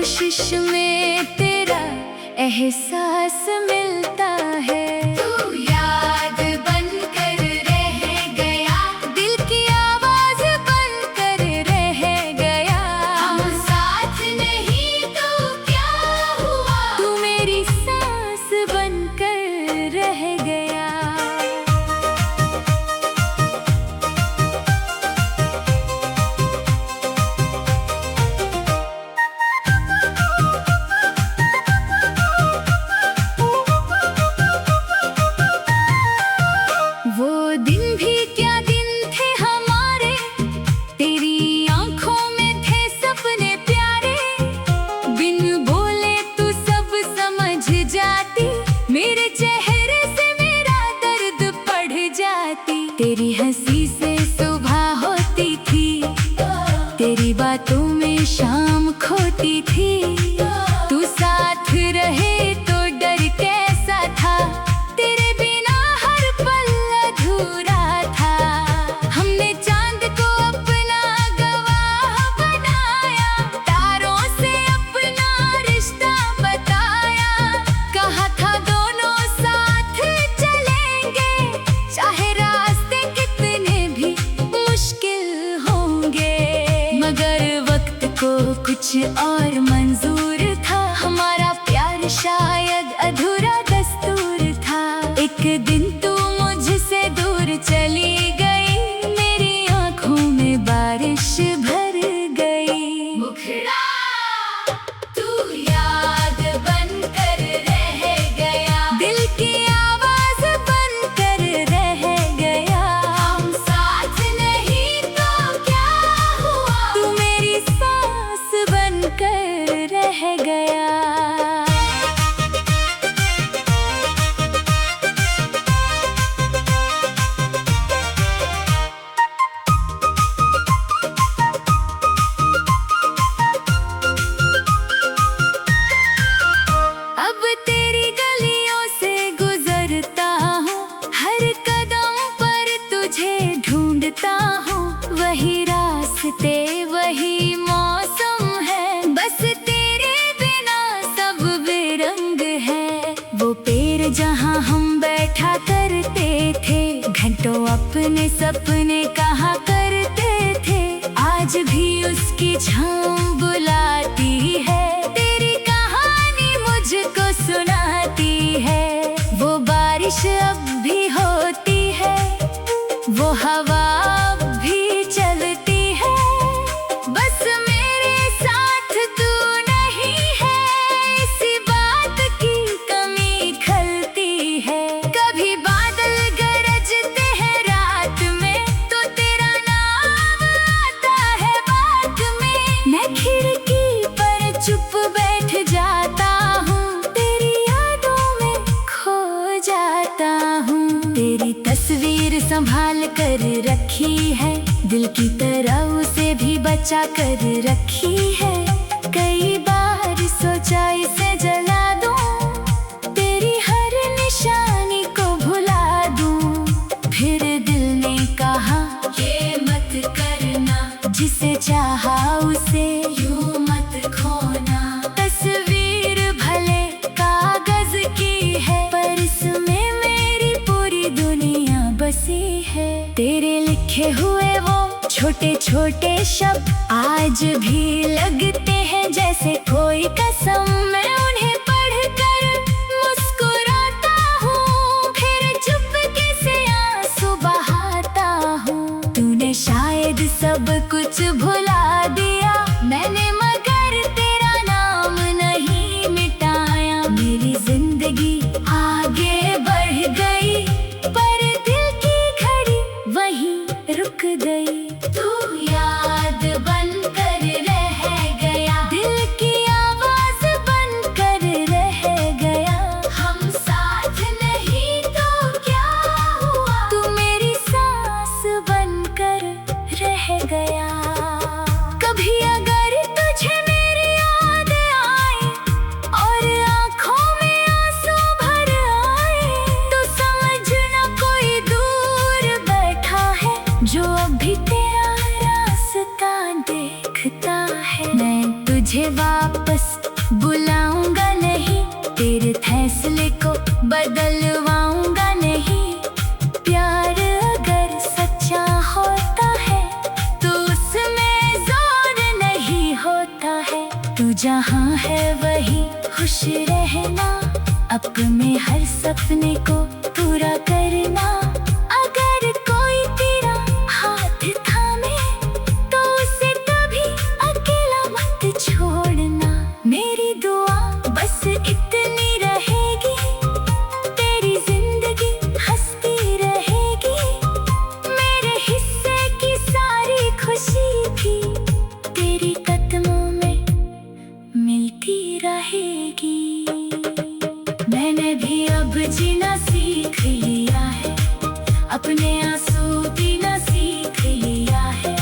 कोशिश में तेरा एहसास मिलता है। तू याद बनकर रह गया, दिल की आवाज बनकर रह गया। हम साथ नहीं तो क्या हुआ, तू मेरी सांस बनकर रह गया। वो दिन भी क्या दिन थे हमारे, तेरी आंखों में थे सपने प्यारे। बिन बोले तू सब समझ जाती, मेरे चेहरे से मेरा दर्द पढ़ जाती। तेरी हंसी से सुबह होती थी, तेरी बातों में शाम खोती थी। तू साथ रहे तो डर कैसा था, तेरे बिना हर पल अधूरा था। हमने चांद को अपना गवाह बनाया, तारों से अपना रिश्ता बताया। कहा था दोनों साथ चलेंगे, चाहे रास्ते कितने भी मुश्किल होंगे। मगर वक्त को कुछ और मंजूर था, हमारा प्यार शायद अधूरा दस्तूर था। एक दिन तू मुझसे दूर चली गई, मेरी आंखों में बारिश भर गई। मुखड़ा तू याद बनकर रह गया, दिल की आवाज बनकर रह गया। हम साथ नहीं तो क्या हुआ, तू मेरी सांस बनकर रह गया। अब तेरी गलियों से गुजरता हूँ, हर कदम पर तुझे ढूंढता हूँ। वही रास्ते वही मौसम है, बस तेरे बिना सब बेरंग है। वो पेड़ जहाँ हम बैठा करते थे, घंटों अपने सपने कहा करते थे। आज भी उसकी छाँव बुलाती है, तेरी कहानी मुझको सुनाती है। वो बारिश अब भी होती है, वो हवा अब भी चलती है। बस मेरे साथ तू नहीं है, इसी बात की कमी खलती है। कभी बादल गरजते हैं रात में, तो तेरा नाम आता है बात में। मैं खिड़की पर चुप बैठ जाता हूँ, तेरी यादों में खो जाता हूँ। तेरी तस्वीर संभाल कर रखी है, दिल की तरह उसे भी बचा कर रखी है। कई बार सोचा इसे जला दूं, तेरी हर निशानी को भुला दूं। फिर दिल ने कहा ये मत करना, जिसे चाहा उसे यूं मत खोना। तस्वीर भले कागज की है, पर इसमें मेरी पूरी दुनिया बसी है। तेरे लिखे हुए वो छोटे छोटे शब्द आज भी लगते हैं जैसे कोई कसम। मैं उन्हें पढ़कर मुस्कुराता हूँ, फिर चुपके से आंसू बहाता हूँ। तूने शायद सब कुछ भुला दिया, मैंने मगर तेरा नाम नहीं मिटाया। मेरी जिंदगी आगे बढ़ गई, पर दिल की घड़ी वहीं रुक गई। तू याद बनकर रह गया, दिल की आवाज बनकर रह गया। हम साथ नहीं तो क्या हुआ, तू मेरी सांस बनकर रह गया। कभी अगर तुझे मेरी याद आए और आँखों में आंसू भर आए, तो समझना कोई दूर बैठा है, जो अभी तेरा रास्ता देखता है। मैं तुझे वापस बुलाऊंगा नहीं, तेरे फैसले को बदलवाऊंगा नहीं। प्यार अगर सच्चा होता है तो उसमें जोर नहीं होता है। तू जहाँ है वही खुश रहना, अपने हर सपने को पूरा करना। अगर कोई तेरा हाथ थामे तो उसे कभी अकेला मत छोड़ना। मेरी दुआ बस इतनी रहेगी, तेरी जिंदगी हंसती रहेगी। मेरे हिस्से की सारी खुशी भी तेरे कदमों में मिलती रहेगी। मैंने भी अब जीना सीख लिया है, अपने आंसू पीना सीख लिया है।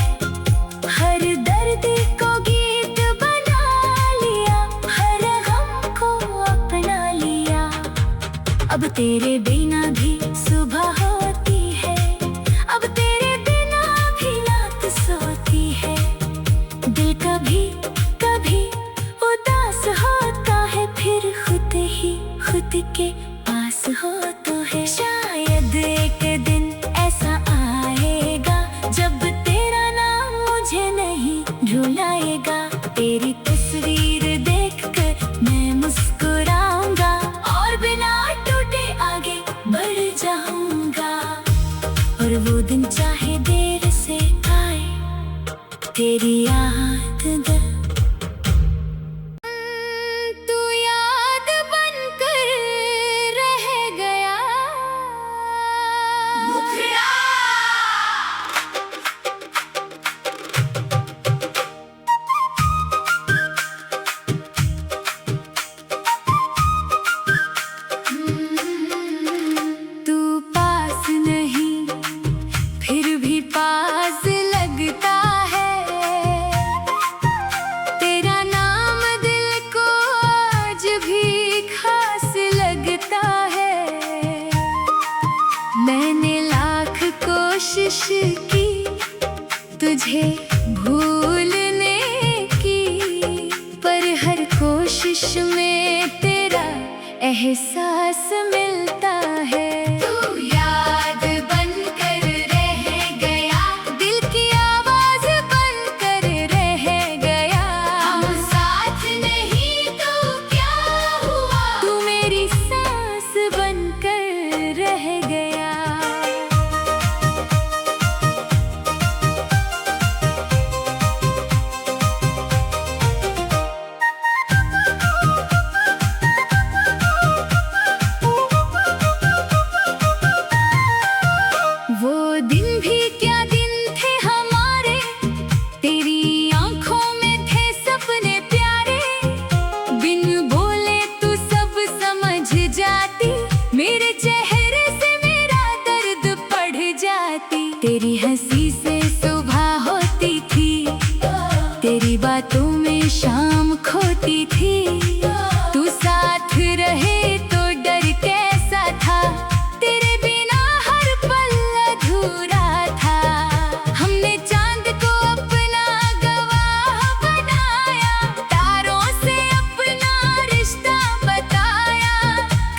हर दर्द को गीत बना लिया, हर गम को अपना लिया। अब तेरे बिना भी सुबह होती है, अब तेरे बिना भी रात सोती है। दिल कभी कभी उदास होता है, फिर खुद के पास हो तो है। शायद एक दिन ऐसा आएगा जब तेरा नाम मुझे नहीं भुलाएगा। तेरी तस्वीर देखकर मैं मुस्कुराऊंगा और बिना टूटे आगे बढ़ जाऊंगा। और वो दिन चाहे देर से आए, तेरी याद तू याद बनकर रह गया। तू पास नहीं फिर भी पास लगता है। तेरा नाम दिल को आज भी खास लगता है। मैंने लाख कोशिश की तुझे भूलने की, पर हर कोशिश में तेरा एहसास मिलता है। तू याद बनकर रह गया, दिल की आवाज बनकर रह गया। हम साथ नहीं तो क्या हुआ, तू मेरी सांस बनकर रह गया। वो दिन भी क्या दिन थे हमारे, तेरी आंखों में थे सपने प्यारे। बिन बोले तू सब समझ जाती, मेरे चेहरे से मेरा दर्द पढ़ जाती। तेरी हंसी से सुबह होती थी, तेरी बातों में शाम खोती थी। तू साथ रहे तो डर कैसा था, तेरे बिना हर पल अधूरा था। हमने चांद को अपना गवाह बनाया, तारों से अपना रिश्ता बताया।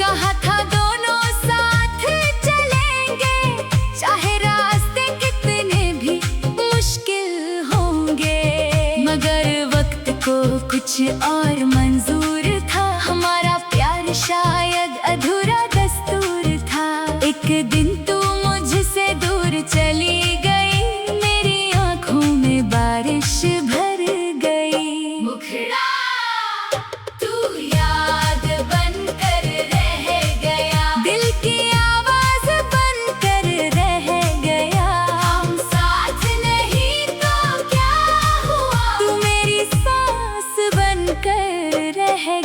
कहा था दोनों साथ चलेंगे, चाहे रास्ते कितने भी मुश्किल होंगे। मगर वक्त को कुछ और मंजूर था, हमारा प्यार शायद अधूरा दस्तूर था। एक दिन तू मुझसे दूर चली गई, मेरी आंखों में बारिश भर गई। मुखड़ा तू याद बनकर रह गया, दिल की आवाज बनकर रह गया। हम साथ नहीं तो क्या हुआ, तू मेरी सांस बनकर रह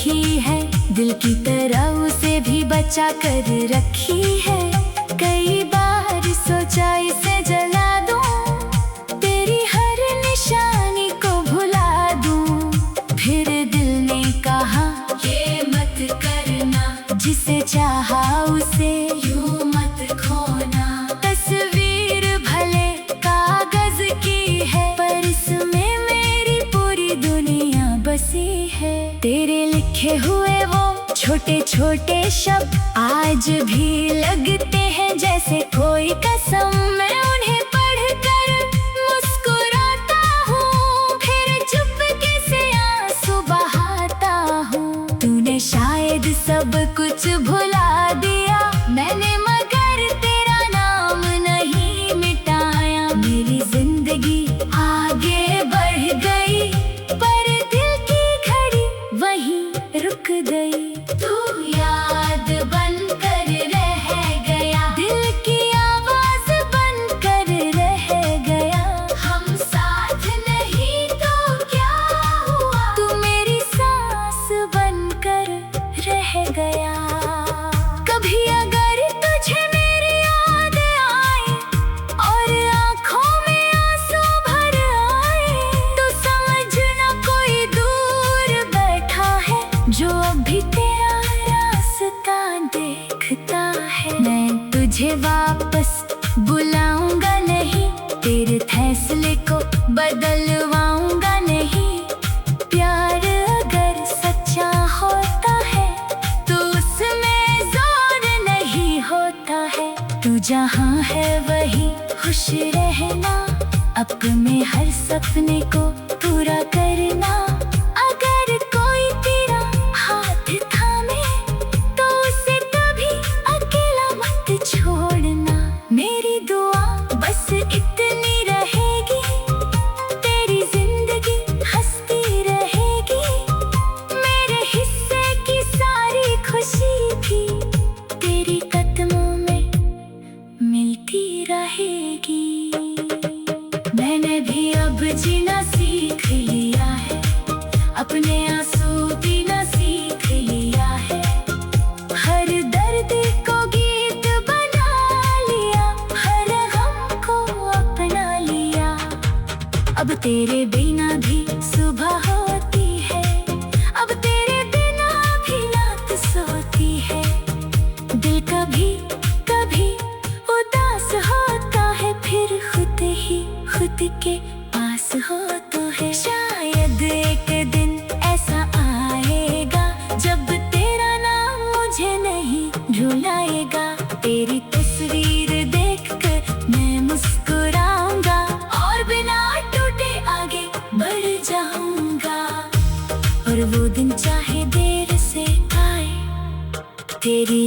ही है, दिल की तरह उसे भी बचा कर रखी है। कई बार सोचा इसे जला दूं, तेरी हर निशानी को भुला दूं, फिर दिल ने कहा ये मत करना, जिसे चाहा उसे यूं मत खोना। तस्वीर भले कागज की है, पर इसमें मेरी पूरी दुनिया बसी है। तेरे लिखे हुए वो छोटे छोटे शब्द आज भी लगते हैं जैसे कोई कसम। मैं उन्हें पढ़कर मुस्कुराता हूँ, फिर चुपके से आंसू बहाता हूँ। तूने शायद सब कुछ भुला दिया मैंने, मगर तेरा नाम नहीं मिटाया। मेरी जिंदगी आगे बढ़ गई, पर दिल की घड़ी वहीं रुक गई। तू याद बनकर रह गया, दिल की आवाज बनकर रह गया। हम साथ नहीं तो क्या हुआ, तू मेरी सांस बनकर रह गया। कभी अगर तुझे मेरी याद आए और आँखों में आंसू भर आए, तो समझना कोई दूर बैठा है जो अभी तेरा रास्ता देखता है। मैं तुझे वापस बुलाऊंगा नहीं, तेरे फैसले को बदलवाऊंगा नहीं। प्यार अगर सच्चा होता है तो उसमें जोर नहीं होता है। तू जहाँ है वही खुश रहना, अपने हर सपने को पूरा करना। अगर कोई तेरा हाथ थामे तो उसे कभी अकेला मत छोड़ना। मेरी दुआ बस इतनी रहेगी, तेरी जिंदगी हंसती रहेगी। मेरे हिस्से की सारी खुशी भी तेरी कदमों में मिलती रहेगी। मैंने भी अब जीना सीख लिया है, अपने आंसू पीना सीख लिया है। हर दर्द को गीत बना लिया, हर गम को अपना लिया। अब तेरे बिना भी सुबह होती है, अब तेरे बिना भी रात सोती है। दिल कभी कभी उदास होता है, फिर खुद ही खुद के पास हो तो है। शायद एक दिन ऐसा आएगा जब तेरा नाम मुझे नहीं रुलाएगा। तेरी तस्वीर देखकर मैं मुस्कुराऊंगा और बिना टूटे आगे बढ़ जाऊंगा। और वो दिन चाहे देर से आए, तेरी